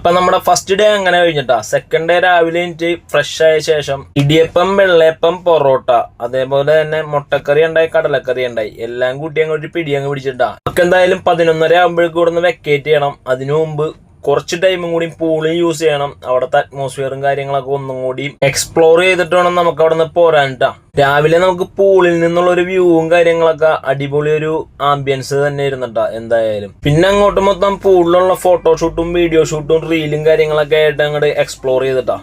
അപ്പൊ നമ്മുടെ first day അങ്ങനെ കഴിഞ്ഞിട്ടാ. സെക്കൻഡ് ഡേ രാവിലെ എനിക്ക് ഫ്രഷ് ആയ ശേഷം ഇടിയപ്പം, വെള്ളയപ്പം, പൊറോട്ട, അതേപോലെ തന്നെ മുട്ടക്കറി ഉണ്ടായി, കടലക്കറി ഉണ്ടായി, എല്ലാം കൂട്ടി അങ്ങോട്ട് പിടിയങ്ങ് പിടിച്ചിട്ടാ. നമുക്ക് എന്തായാലും 11:30 ആകുമ്പോഴേക്കും ഇവിടെ നിന്ന് വെക്കേറ്റ് ചെയ്യണം. അതിനു മുമ്പ് കുറച്ച് ടൈമും കൂടി പൂളിൽ യൂസ് ചെയ്യണം. അവിടുത്തെ അറ്റ്മോസ്ഫിയറും കാര്യങ്ങളൊക്കെ ഒന്നും കൂടി എക്സ്പ്ലോർ ചെയ്തിട്ട് വേണം നമുക്ക് അവിടെ നിന്ന് പോരാനിട്ടാ. രാവിലെ നമുക്ക് പൂളിൽ നിന്നുള്ള ഒരു വ്യൂവും കാര്യങ്ങളൊക്കെ അടിപൊളി ഒരു ആംബിയൻസ് തന്നെ ഇരുന്നിട്ടാ എന്തായാലും. പിന്നെ അങ്ങോട്ട് മൊത്തം പൂളിലുള്ള ഫോട്ടോഷൂട്ടും വീഡിയോ ഷൂട്ടും റീലും കാര്യങ്ങളൊക്കെ ആയിട്ട് അങ്ങോട്ട് എക്സ്പ്ലോർ ചെയ്തിട്ടാ.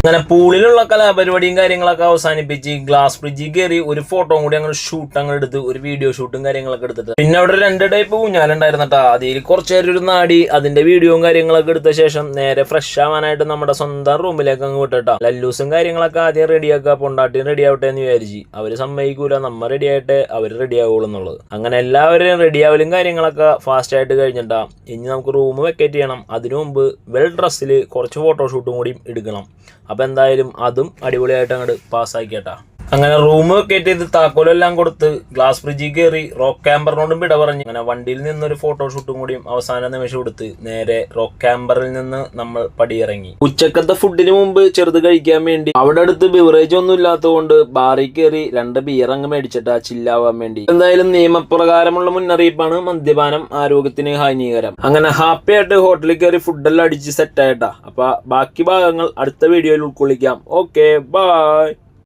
അങ്ങനെ പൂളിലുള്ള കലാപരിപാടിയും കാര്യങ്ങളൊക്കെ അവസാനിപ്പിച്ച് ഗ്ലാസ് ബ്രിഡ്ജിൽ കയറി ഒരു ഫോട്ടോ കൂടി അങ്ങനെ ഷൂട്ട് അങ്ങനെ എടുത്ത് ഒരു വീഡിയോ ഷൂട്ടും കാര്യങ്ങളൊക്കെ എടുത്തിട്ട് പിന്നെ അവിടെ 2 ടൈപ്പ് ഊഞ്ഞാലുണ്ടായിരുന്നട്ടാ. അതിൽ കുറച്ചു നേരം ഒരു നാടി അതിന്റെ വീഡിയോയും കാര്യങ്ങളൊക്കെ എടുത്ത ശേഷം നേരെ ഫ്രഷ് ആവാനായിട്ട് നമ്മുടെ സ്വന്തം റൂമിലേക്ക് അങ്ങ് വിട്ടിട്ടാ. ലല്ലൂസും കാര്യങ്ങളൊക്കെ ആദ്യം റെഡിയാക്കുക, പൊണ്ടാട്ടിയും റെഡി ആവട്ടെ എന്ന് വിചാരിച്ചു. അവര് സമ്മതിക്കൂല, നമ്മ റെഡി ആയിട്ട് അവര് റെഡി ആവുള്ളൂ എന്നുള്ളത്. അങ്ങനെ എല്ലാവരും റെഡി ആവലും കാര്യങ്ങളൊക്കെ ഫാസ്റ്റ് ആയിട്ട് കഴിഞ്ഞിട്ടാ. ഇനി നമുക്ക് റൂം വെക്കേറ്റ് ചെയ്യണം. അതിനു മുമ്പ് വെൽ ഡ്രസ്സിൽ കുറച്ച് ഫോട്ടോഷൂട്ടും കൂടി എടുക്കണം. അപ്പൊ എന്തായാലും അതും അടിപൊളിയായിട്ട് അങ്ങോട്ട് പാസ്സാക്കിയേട്ടാ. അങ്ങനെ റൂം വെക്കേറ്റ് ചെയ്ത് താക്കോലെല്ലാം കൊടുത്ത് ഗ്ലാസ് ബ്രിഡ്ജിൽ കയറി റോക്ക് ക്യാമ്പറിനോടും വിട പറഞ്ഞു. അങ്ങനെ വണ്ടിയിൽ നിന്നൊരു ഫോട്ടോഷൂട്ടും കൂടിയും അവസാന നിമിഷം എടുത്ത് നേരെ റോക്ക് ക്യാമ്പറിൽ നിന്ന് നമ്മൾ പടിയിറങ്ങി. ഉച്ചക്കത്തെ ഫുഡിന് മുമ്പ് ചെറുത് കഴിക്കാൻ വേണ്ടി അവിടെ അടുത്ത് ബിവറേജ് ഒന്നും ഇല്ലാത്തതുകൊണ്ട് ബാറിൽ കയറി 2 ബിയർ അങ്ങ് മേടിച്ചിട്ടാ ചില്ലാവാൻ വേണ്ടി. എന്തായാലും നിയമപ്രകാരമുള്ള മുന്നറിയിപ്പാണ്, മദ്യപാനം ആരോഗ്യത്തിന് ഹാനികരം. അങ്ങനെ ഹാപ്പി ആയിട്ട് ഹോട്ടലിൽ കയറി ഫുഡെല്ലാം അടിച്ച് സെറ്റ് ആയിട്ടാ. അപ്പൊ ബാക്കി ഭാഗങ്ങൾ അടുത്ത വീഡിയോയിൽ ഉൾക്കൊള്ളിക്കാം. Okay, by.